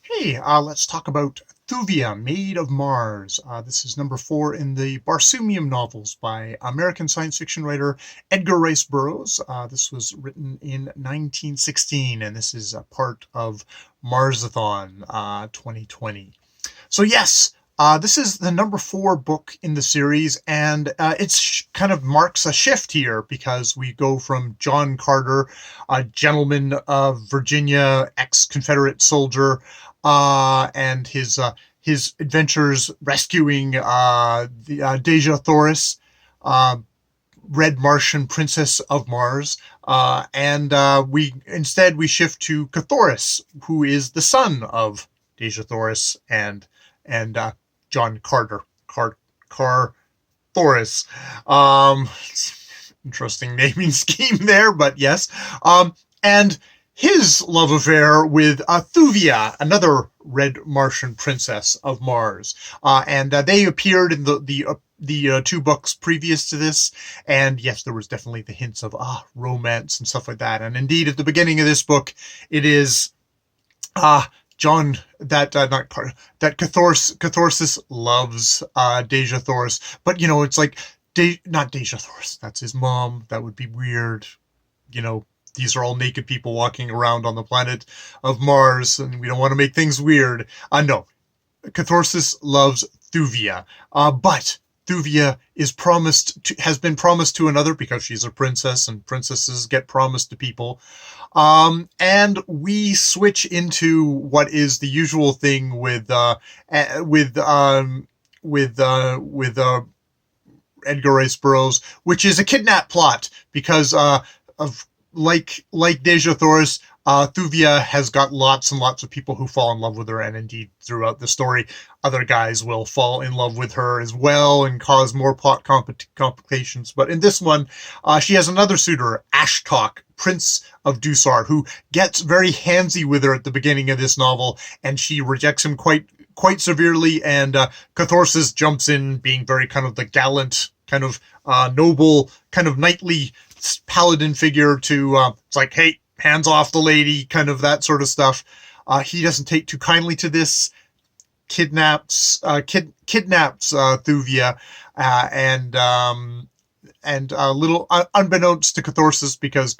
Hey, let's talk about Thuvia, Maid of Mars. This is number 4 in the Barsoomian novels by American science fiction writer Edgar Rice Burroughs. This was written in 1916, and this is a part of Marsathon 2020. So yes, this is the number 4 book in the series, and it's kind of marks a shift here because we go from John Carter, a gentleman of Virginia, ex-Confederate soldier, and his adventures rescuing the Dejah Thoris, uh, Red Martian Princess of Mars, and we shift to Cathoris, who is the son of Dejah Thoris and John Carter, Car Thoris. Um, Interesting naming scheme there, but yes. And his love affair with Thuvia, another Red Martian princess of Mars, and they appeared in the 2 books previous to this, and yes, there was definitely the hints of romance and stuff like that. And indeed, at the beginning of this book, it is John not part that Catharsis loves Dejah Thoris, but it's like not Dejah Thoris. That's his mom. That would be weird. You know, these are all naked people walking around on the planet of Mars, and we don't want to make things weird. No, Catharsis loves Thuvia, but Thuvia has been promised to another because she's a princess, and princesses get promised to people. And we switch into what is the usual thing with Edgar Rice Burroughs, which is a kidnap plot because of like Dejah Thoris, Thuvia has got lots and lots of people who fall in love with her, and indeed throughout the story, other guys will fall in love with her as well and cause more plot complications. But in this one, she has another suitor, Ashtok, Prince of Dusar, who gets very handsy with her at the beginning of this novel, and she rejects him quite severely. And Catharsis jumps in, being very kind of the gallant, kind of noble, kind of knightly paladin figure to it's like, hey, hands off the lady, kind of that sort of stuff. He doesn't take too kindly to this, kidnaps Thuvia, and a little unbeknownst to Catharsis, because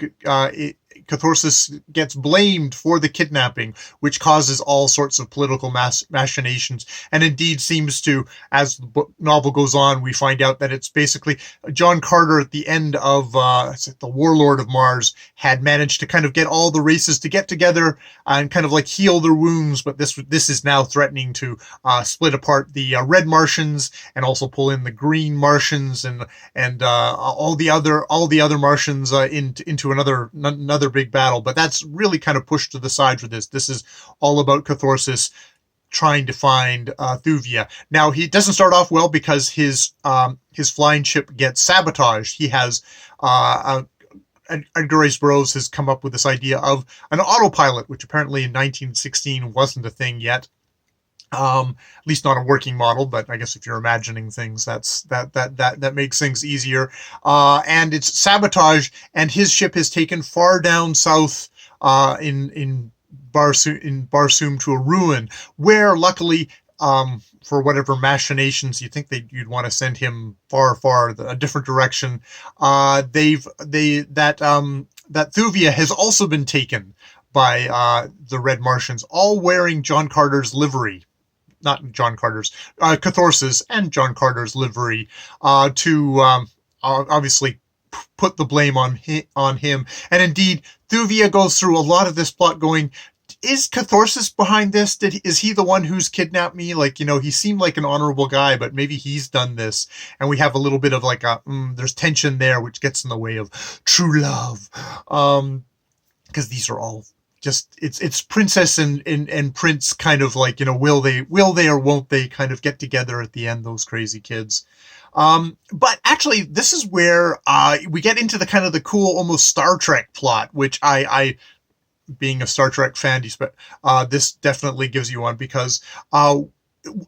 Catharsis gets blamed for the kidnapping, which causes all sorts of political machinations, and indeed seems to, as the novel goes on, we find out that it's basically John Carter at the end of the Warlord of Mars had managed to kind of get all the races to get together and kind of like heal their wounds, but this is now threatening to split apart the Red Martians and also pull in the Green Martians and all the other Martians into another big battle. But that's really kind of pushed to the side for this. This is all about Catharsis trying to find Thuvia. Now, he doesn't start off well because his flying ship gets sabotaged. He has Edgar Rice Burroughs has come up with this idea of an autopilot, which apparently in 1916 wasn't a thing yet. At least not a working model, but I guess if you're imagining things, that makes things easier. And it's sabotaged, and his ship is taken far down south in Barsoom to a ruin, where luckily, for whatever machinations you think you'd want to send him far a different direction, that Thuvia has also been taken by the Red Martians, all wearing John Carter's livery. Not John Carter's, Catharsis and John Carter's livery, to obviously put the blame on him. And indeed, Thuvia goes through a lot of this plot going, is Catharsis behind this? Is he the one who's kidnapped me? Like, he seemed like an honorable guy, but maybe he's done this. And we have a little bit of like there's tension there, which gets in the way of true love. Because these are all just, it's princess and prince kind of like, will they or won't they kind of get together at the end, those crazy kids. But actually, this is where we get into the kind of the cool, almost Star Trek plot, which I being a Star Trek fan, this definitely gives you one, because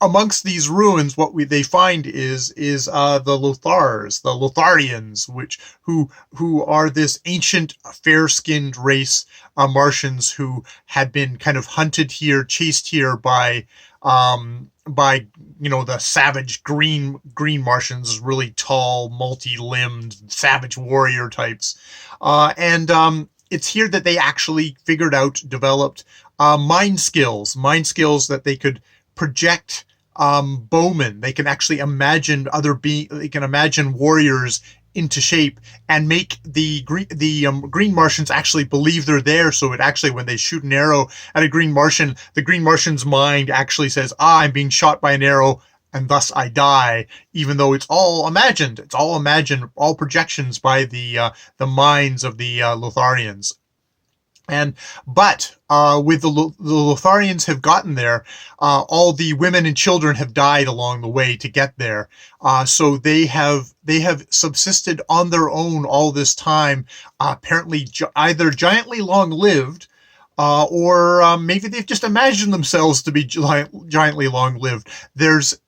amongst these ruins, what they find is the Lotharians, who are this ancient fair-skinned race, Martians who had been kind of hunted here, chased here by the savage green Martians, really tall, multi-limbed, savage warrior types, and it's here that they actually developed mind skills that they could project bowmen. They can actually imagine they can imagine warriors into shape and make the green Martians actually believe they're there. So it actually, when they shoot an arrow at a green Martian, the green Martian's mind actually says, I'm being shot by an arrow and thus I die, even though it's all imagined. It's all imagined, all projections by the minds of the Lotharians. But with the Lotharians have gotten there, all the women and children have died along the way to get there. So they have subsisted on their own all this time. Apparently, either giantly long-lived, or maybe they've just imagined themselves to be giantly long-lived. There's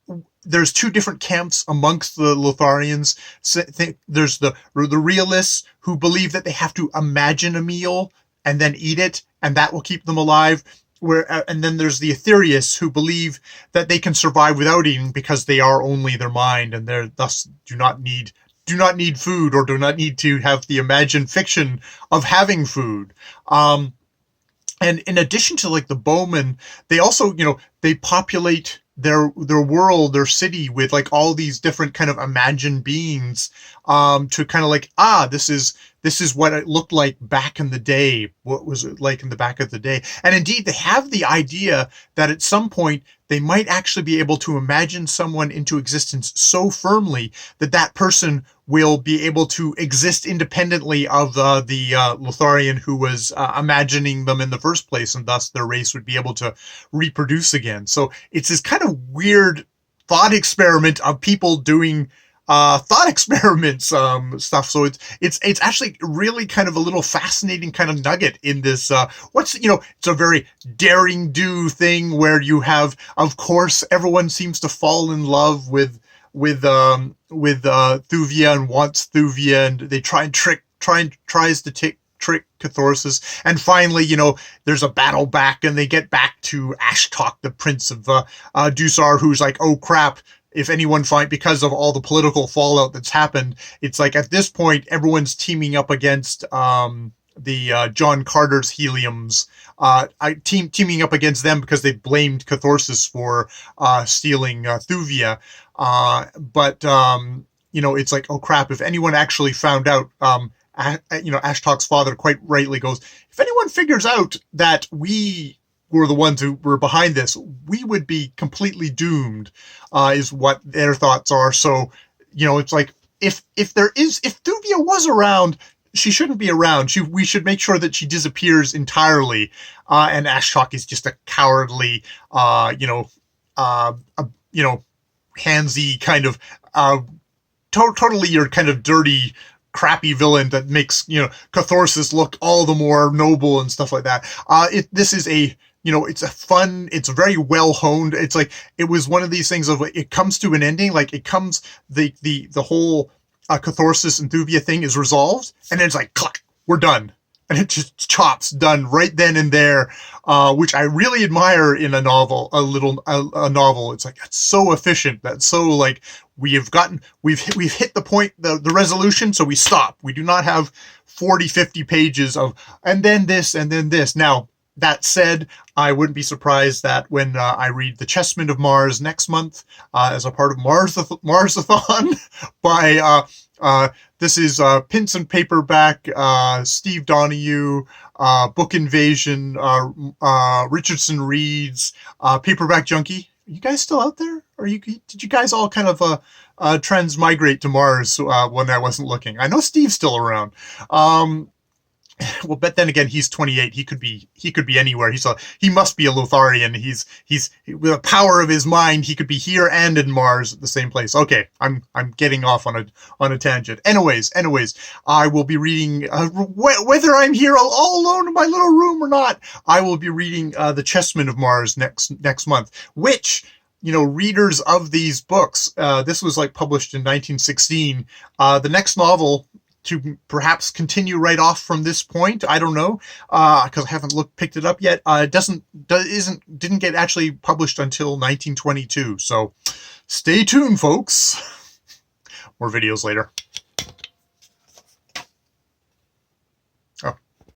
two different camps amongst the Lotharians. There's the realists who believe that they have to imagine a meal and then eat it, and that will keep them alive. And then there's the Aetherius, who believe that they can survive without eating because they are only their mind, and they thus do not need food, or do not need to have the imagined fiction of having food. And in addition to like the bowmen, they also, they populate their world, their city, with like all these different kind of imagined beings, to kind of like, this is what it looked like back in the day. What was it like in the back of the day? And indeed, they have the idea that at some point they might actually be able to imagine someone into existence so firmly that that person will be able to exist independently of the Lotharian who was imagining them in the first place, and thus their race would be able to reproduce again. So it's this kind of weird thought experiment of people doing thought experiments stuff. So it's actually really kind of a little fascinating kind of nugget in this. It's a very daring do thing where you have, of course, everyone seems to fall in love with Thuvia and wants Thuvia, and they tries to trick Catharsis, and finally, there's a battle back, and they get back to Ashtok, the prince of Dusar, who's like, oh crap. If anyone because of all the political fallout that's happened, it's like at this point everyone's teaming up against the John Carter's Heliums, teaming up against them because they blamed Catharsis for stealing Thuvia. But it's like, oh crap! If anyone actually found out, Ashtok's father quite rightly goes, if anyone figures out that we were the ones who were behind this, we would be completely doomed, is what their thoughts are. So, it's like, if Thuvia was around, she shouldn't be around. We should make sure that she disappears entirely. And Ashtok is just a cowardly, handsy kind of, totally your kind of dirty, crappy villain that makes, Catharsis look all the more noble and stuff like that. This is a, it's a fun, it's very well honed. It's like, it was one of these things of, it comes to an ending, like it comes, the whole Catharsis and Thuvia thing is resolved, and then it's like, cluck, we're done. And it just chops, done right then and there, which I really admire in a novel, a novel. It's like, that's so efficient. That's so like, we've hit the point, the resolution, so we stop. We do not have 40, 50 pages of, and then this, and then this. Now, that said, I wouldn't be surprised that when I read The Chessmen of Mars next month, as a part of Marsathon by, this is Pince and Paperback, Steve Donahue, Book Invasion, Richardson Reads, Paperback Junkie. Are you guys still out there? Did you guys all kind of transmigrate to Mars when I wasn't looking? I know Steve's still around. Well, but then again, he's 28. He could be anywhere. He must be a Lotharian. He's with the power of his mind, he could be here and in Mars at the same place. Okay, I'm getting off on a tangent. Anyways, I will be reading, whether I'm here all alone in my little room or not, I will be reading The Chessmen of Mars next month, which readers of these books. This was like published in 1916. The next novel to perhaps continue right off from this point, I don't know, because I haven't picked it up yet. Didn't get actually published until 1922. So stay tuned, folks. More videos later.